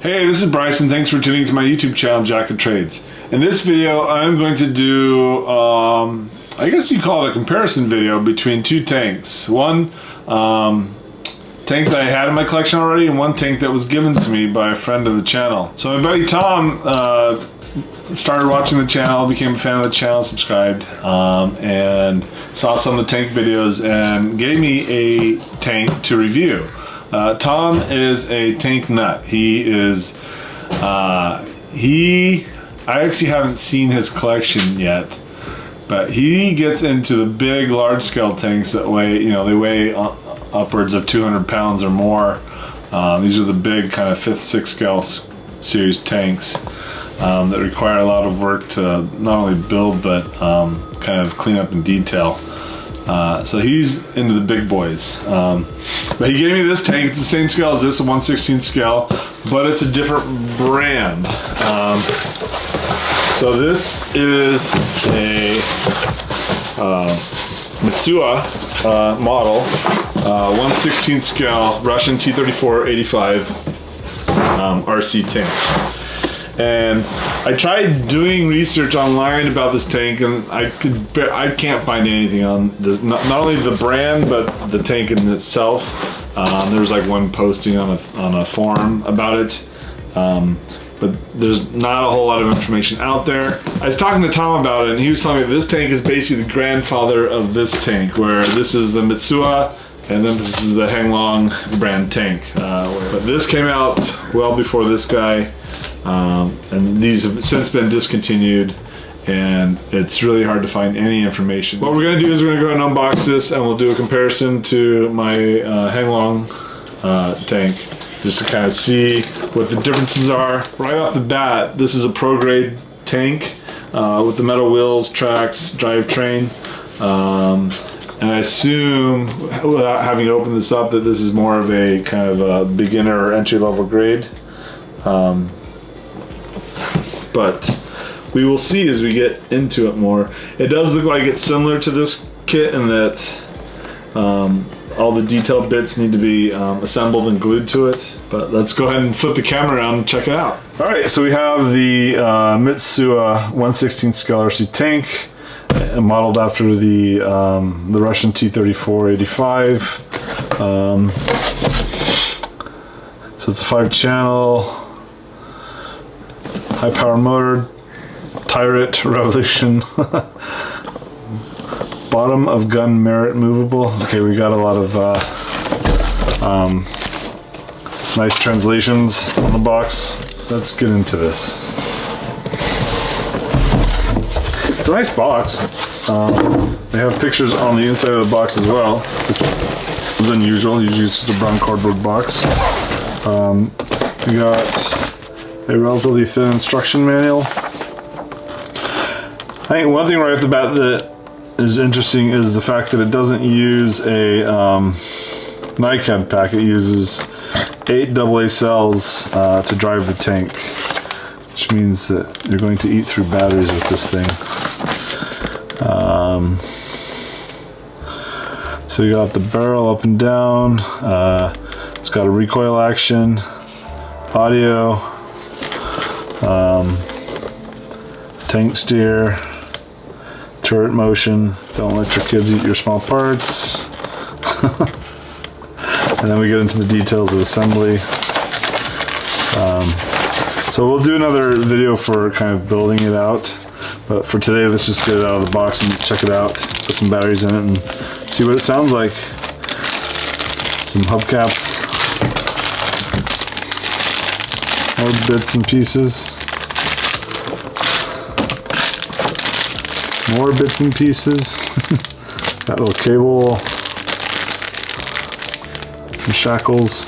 Hey, this is Bryson. Thanks for tuning to my YouTube channel, Jack of Trades. In this video, I'm going to do, I guess you call it a comparison video between two tanks. One tank that I had in my collection already, and one tank that was given to me by a friend of the channel. So my buddy Tom started watching the channel, became a fan of the channel, subscribed, and saw some of the tank videos and gave me a tank to review. Tom is a tank nut. He is, I actually haven't seen his collection yet, but he gets into the big, large scale tanks that weigh, they weigh upwards of 200 pounds or more. These are the big kind of 5th, 6th scale series tanks that require a lot of work to not only build, but kind of clean up and detail. So he's into the big boys. But he gave me this tank. It's the same scale as this, a 1/16 scale, but it's a different brand. So this is a Mitsuwa model, 1/16 scale Russian T34-85 RC tank. And I tried doing research online about this tank, and I can't find anything on this, not only the brand but the tank in itself. There's like one posting on a forum about it, but there's not a whole lot of information out there. I was talking to Tom about it, and he was telling me that this tank is basically the grandfather of this tank, where this is the Mitsuwa and then this is the Heng Long brand tank. But this came out well before this guy. And these have since been discontinued, and it's really hard to find any information. What we're going to do is we're going to go ahead and unbox this, and we'll do a comparison to my Heng Long tank, just to kind of see what the differences are. Right off the bat, this is a pro grade tank with the metal wheels, tracks, drivetrain, and I assume, without having opened this up, that this is more of a kind of a beginner or entry level grade. But we will see as we get into it more. It does look like it's similar to this kit in that all the detailed bits need to be assembled and glued to it. But let's go ahead and flip the camera around and check it out. All right, so we have the Mitsuwa 1/16 scale RC tank, modeled after the Russian T34-85. So it's a 5-channel. High power motor, Tyrant Revolution, bottom of gun Merit movable. Okay, we got a lot of nice translations on the box. Let's get into this. It's a nice box. They have pictures on the inside of the box as well, which is unusual. Usually it's just a brown cardboard box. We got a relatively thin instruction manual. I think one thing right off the bat that is interesting is the fact that it doesn't use a NiCad pack. It uses 8 AA cells to drive the tank, which means that you're going to eat through batteries with this thing. So you got the barrel up and down. It's got a recoil action, audio, tank steer, turret motion. Don't let your kids eat your small parts. And then we get into the details of assembly. So we'll do another video for kind of building it out, but for today let's just get it out of the box and check it out, put some batteries in it and see what it sounds like. Some hubcaps, more bits and pieces. More bits and pieces. Got a little cable, some shackles,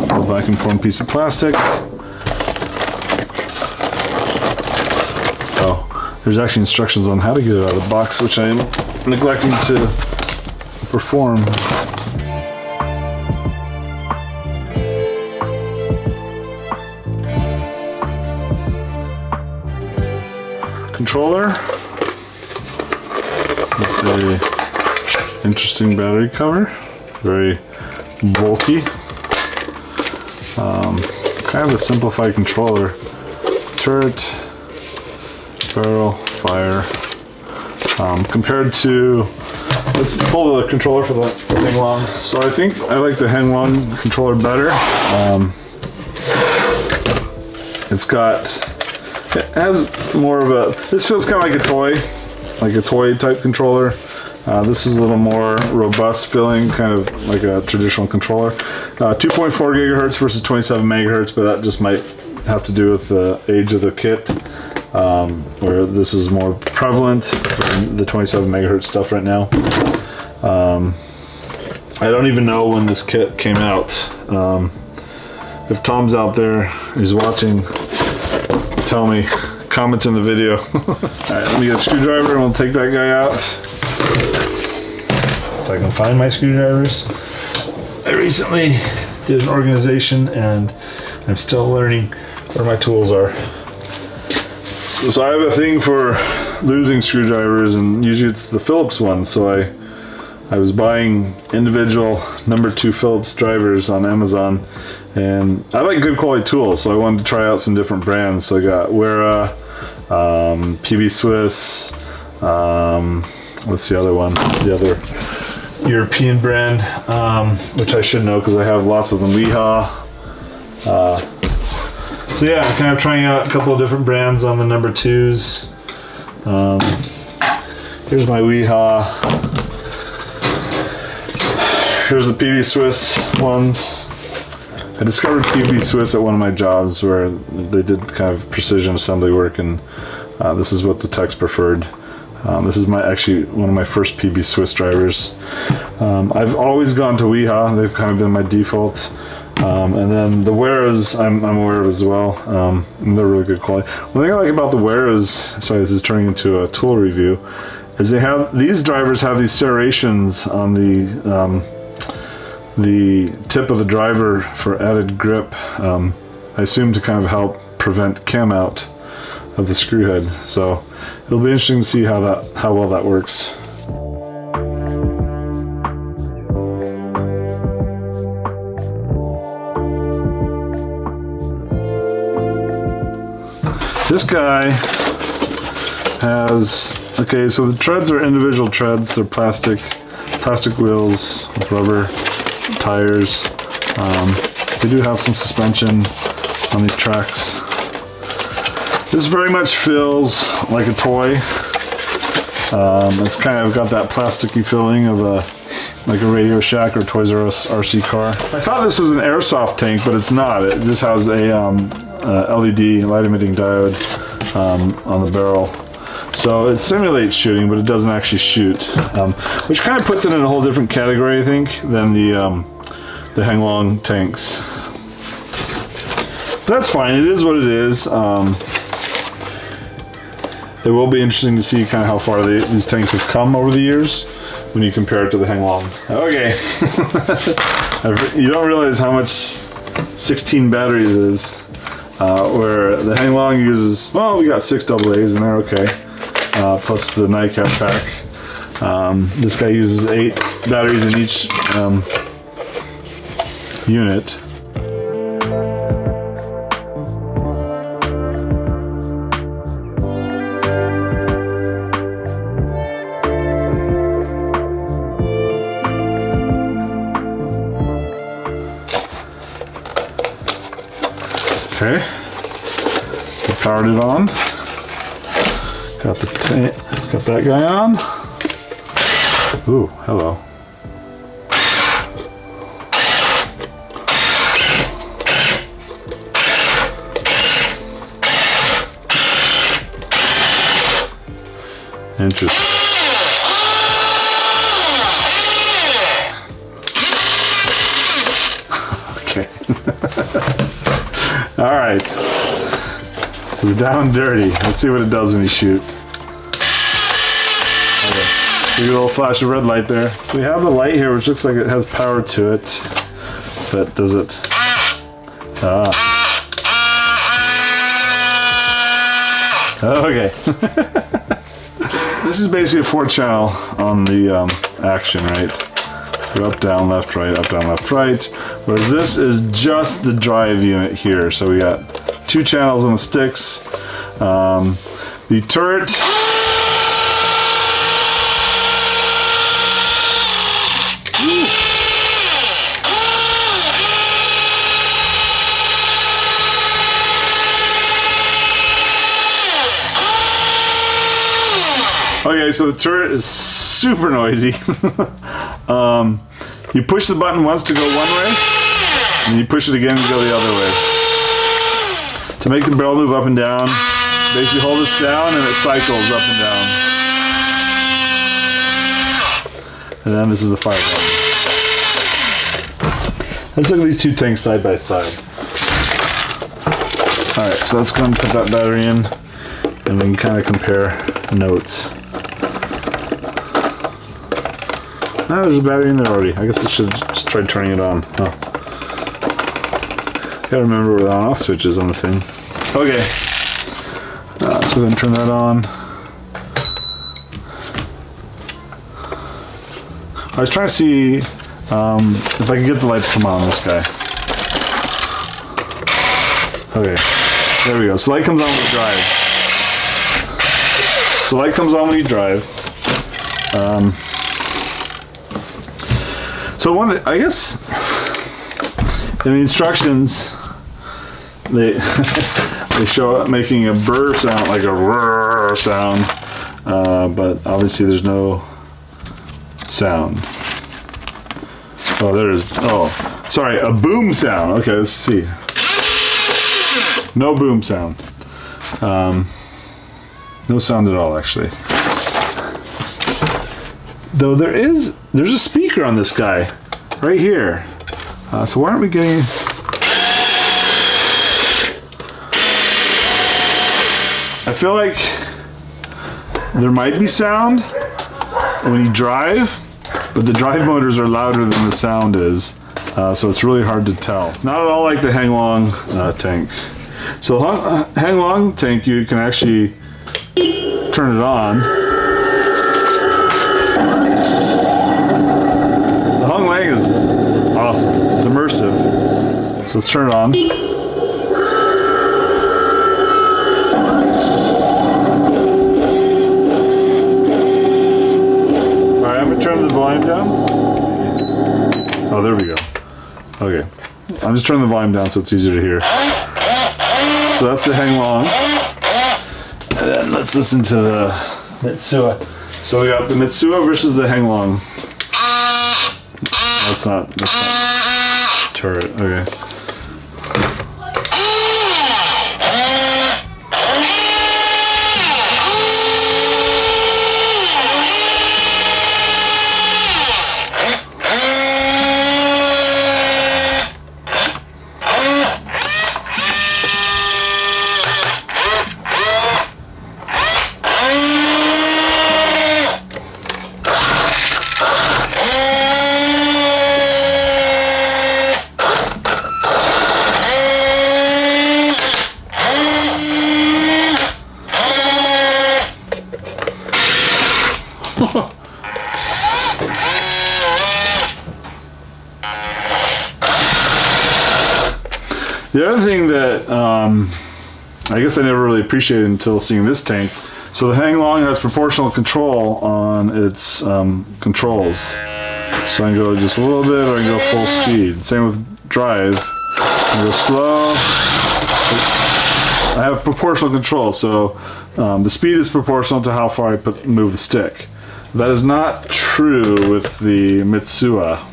a vacuum formed piece of plastic. Oh, there's actually instructions on how to get it out of the box, which I am neglecting to perform. Controller. It's a interesting battery cover, very bulky. Kind of a simplified controller. Turret, barrel, fire. Compared to, let's pull the controller for the Heng Long. So I think I like the Heng Long controller better. It has more of a, this feels kind of like a toy type controller. This is a little more robust feeling, kind of like a traditional controller. 2.4 gigahertz versus 27 megahertz, but that just might have to do with the age of the kit, where this is more prevalent than the 27 megahertz stuff right now. I don't even know when this kit came out. If Tom's out there, he's watching, tell me, comment in the video. Alright, let me get a screwdriver and we'll take that guy out. If I can find my screwdrivers. I recently did an organization and I'm still learning where my tools are. So I have a thing for losing screwdrivers, and usually it's the Phillips one. So I was buying individual number 2 Phillips drivers on Amazon, and I like good quality tools, so I wanted to try out some different brands. So I got Wera, PB Swiss, what's the other one? The other European brand, which I should know because I have lots of them. Weha. So yeah, I'm kind of trying out a couple of different brands on the number 2s. Here's my Weha. Here's the PB Swiss ones. I discovered PB Swiss at one of my jobs where they did kind of precision assembly work, and this is what the techs preferred. This is actually one of my first PB Swiss drivers. I've always gone to Weha. They've kind of been my default. And then the Weras, I'm aware of as well. They're really good quality. One thing I like about the Weras, sorry, this is turning into a tool review, is these drivers have these serrations on the tip of the driver for added grip. I assume to kind of help prevent cam out of the screw head. So it'll be interesting to see how well that works. This guy has, okay, so the treads are individual treads. They're plastic wheels with rubber tires. They do have some suspension on these tracks. This very much feels like a toy. It's kind of got that plasticky feeling of like a Radio Shack or Toys R Us RC car. I thought this was an airsoft tank, but it's not. It just has a LED light emitting diode on the barrel. So it simulates shooting, but it doesn't actually shoot, which kind of puts it in a whole different category, I think, than the Heng Long tanks. But that's fine. It is what it is. It will be interesting to see kind of how far these tanks have come over the years when you compare it to the Heng Long. Okay. You don't realize how much 16 batteries is, where the Heng Long uses, well, we got 6 AA's and they're okay, plus the NiCap pack. This guy uses 8 batteries in each unit. Okay, we powered it on. Got that guy on. Ooh, hello. Interesting. Okay. All right, so we're down and dirty. Let's see what it does when you shoot. Okay. See a little flash of red light there. We have a light here which looks like it has power to it, but does it? Okay. This is basically a 4-channel on the action, right? Go up, down, left, right, up, down, left, right. Whereas this is just the drive unit here. So we got 2 channels on the sticks. The turret. Okay, so the turret is super noisy. You push the button once to go one way, and you push it again to go the other way. To make the barrel move up and down, basically hold this down and it cycles up and down. And then this is the fire button. Let's look at these 2 tanks side by side. Alright, so let's go and put that battery in, and we can kind of compare notes. Oh, there's a battery in there already. I guess I should just try turning it on. Oh. Gotta remember where the on-off switch is on this thing. Okay. So go ahead and turn that on. I was trying to see if I can get the light to come on this guy. Okay. There we go. So light comes on when you drive. So light comes on when you drive. So I guess in the instructions they they show it making a burr sound, like a rrr sound, but obviously there's no sound. Oh, there is. Oh, sorry, a boom sound. Okay, let's see. No boom sound. No sound at all, actually. Though there's a speaker on this guy, right here. So why aren't we getting... I feel like there might be sound when you drive, but the drive motors are louder than the sound is. So it's really hard to tell. Not at all like the Heng Long tank. So Heng Long tank, you can actually turn it on. Is awesome. It's immersive. So let's turn it on. Alright, I'm gonna turn the volume down. Oh, there we go. Okay. I'm just turning the volume down so it's easier to hear. So that's the Heng Long. And then let's listen to the Mitsuwa. So we got the Mitsuwa versus the Heng Long. That's not turret, okay. The other thing that I guess I never really appreciated until seeing this tank, so the Heng Long has proportional control on its controls. So I can go just a little bit or I can go full speed. Same with drive. I can go slow. I have proportional control, so the speed is proportional to how far I move the stick. That is not true with the Mitsuwa.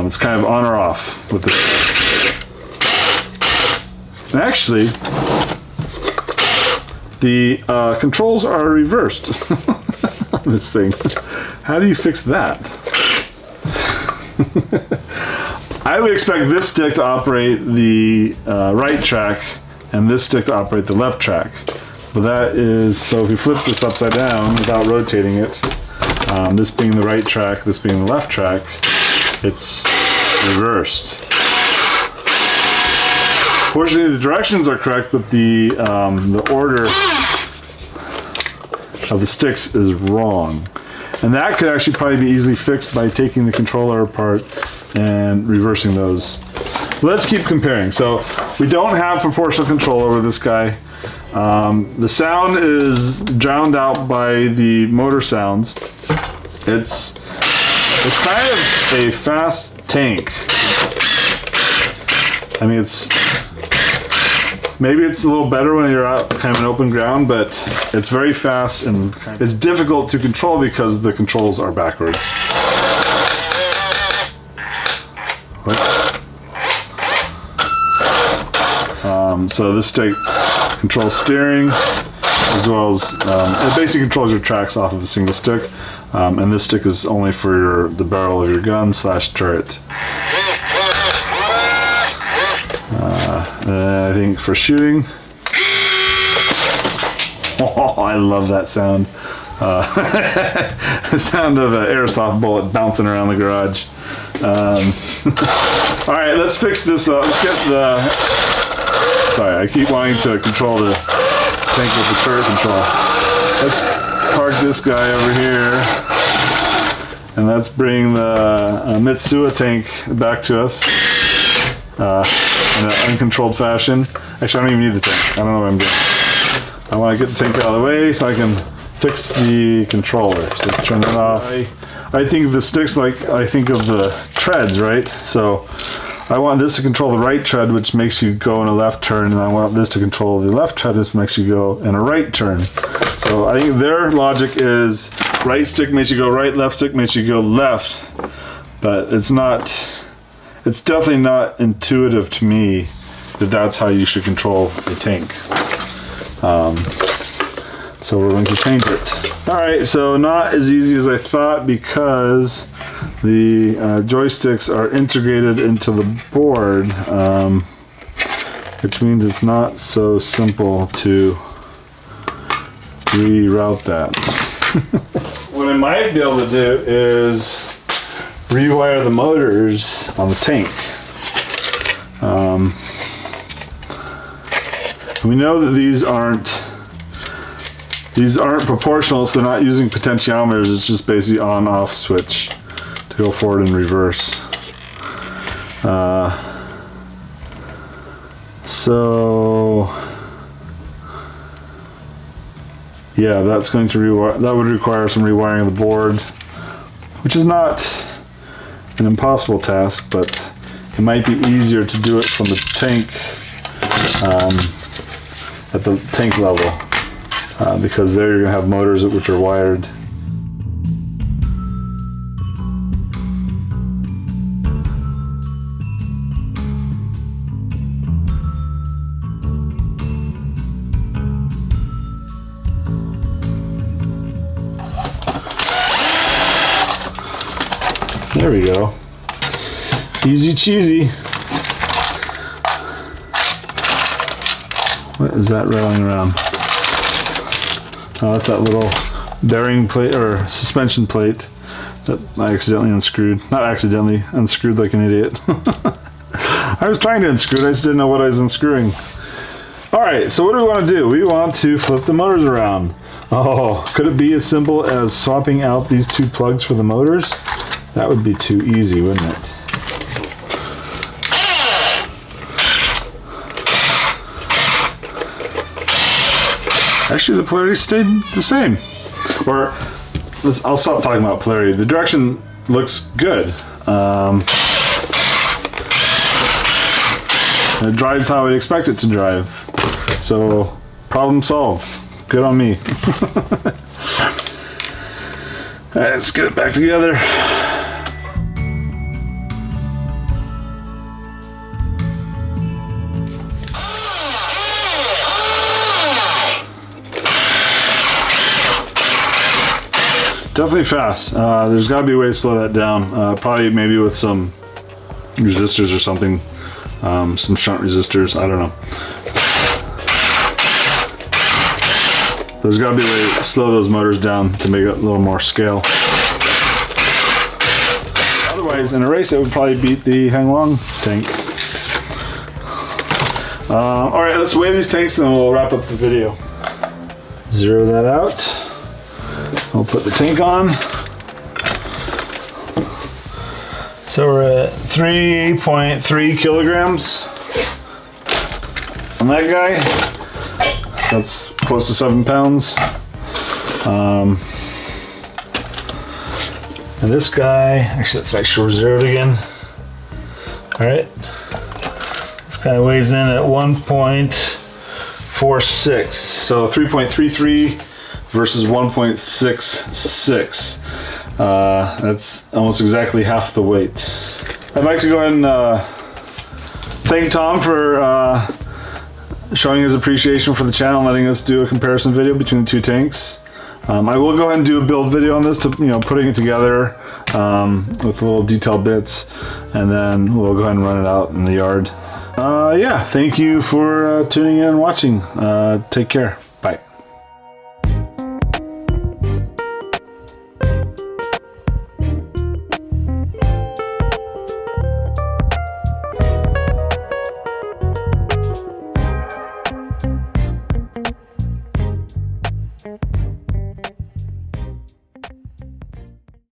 It's kind of on or off with the... And actually, the controls are reversed on this thing. How do you fix that? I would expect this stick to operate the right track and this stick to operate the left track. But that is, so if you flip this upside down without rotating it, this being the right track, this being the left track, it's reversed. Fortunately, the directions are correct, but the order of the sticks is wrong. And that could actually probably be easily fixed by taking the controller apart and reversing those. Let's keep comparing. So we don't have proportional control over this guy. The sound is drowned out by the motor sounds. It's kind of a fast tank. I mean, maybe it's a little better when you're out kind of in open ground, but it's very fast and it's difficult to control because the controls are backwards. So this stick controls steering, as well as it basically controls your tracks off of a single stick, and this stick is only for the barrel of your gun / turret. I think for shooting, oh, I love that sound. The sound of an airsoft bullet bouncing around the garage. All right, let's fix this up. Let's get the. Sorry, I keep wanting to control the tank with the turret control. Let's park this guy over here, and let's bring the Mitsuwa tank back to us in an uncontrolled fashion. Actually, I don't even need the tank. I don't know what I'm doing. I want to get the tank out of the way so I can fix the controller. So let's turn that off. I think of the sticks like I think of the treads, right? So I want this to control the right tread, which makes you go in a left turn, and I want this to control the left tread, which makes you go in a right turn. So I think their logic is right stick makes you go right, left stick makes you go left, but it's definitely not intuitive to me that that's how you should control the tank. So we're going to change it. All right, so not as easy as I thought because the joysticks are integrated into the board, which means it's not so simple to reroute that. What I might be able to do is rewire the motors on the tank. We know that these aren't proportional, so they're not using potentiometers. It's just basically on-off switch to go forward and reverse. So yeah, that's going to that would require some rewiring of the board, which is not an impossible task, but it might be easier to do it from the tank at the tank level. Because there you're going to have motors which are wired. There we go. Easy cheesy. What is that rattling around? Oh, that's that little bearing plate or suspension plate that I accidentally unscrewed. Not accidentally, unscrewed like an idiot. I was trying to unscrew it, I just didn't know what I was unscrewing. All right, so what do we want to do? We want to flip the motors around. Oh, could it be as simple as swapping out these two plugs for the motors? That would be too easy, wouldn't it? Actually, the polarity stayed the same. Or, I'll stop talking about polarity. The direction looks good. It drives how I expect it to drive. So, problem solved. Good on me. Alright, let's get it back together. Definitely fast. There's got to be a way to slow that down. Probably maybe with some resistors or something. Some shunt resistors. I don't know. There's got to be a way to slow those motors down to make it a little more scale. Otherwise, in a race, it would probably beat the Heng Long tank. All right, let's weigh these tanks and then we'll wrap up the video. Zero that out. We'll put the tank on. So we're at 3.3 kilograms on that guy. That's close to 7 pounds. And this guy, actually let's make sure we're zeroed again. All right. This guy weighs in at 1.46. So 3.33 versus 1.66. That's almost exactly half the weight. I'd like to go ahead and thank Tom for showing his appreciation for the channel and letting us do a comparison video between the two tanks. I will go ahead and do a build video on this, to putting it together with little detailed bits, and then we'll go ahead and run it out in the yard. Yeah, thank you for tuning in and watching. Take care.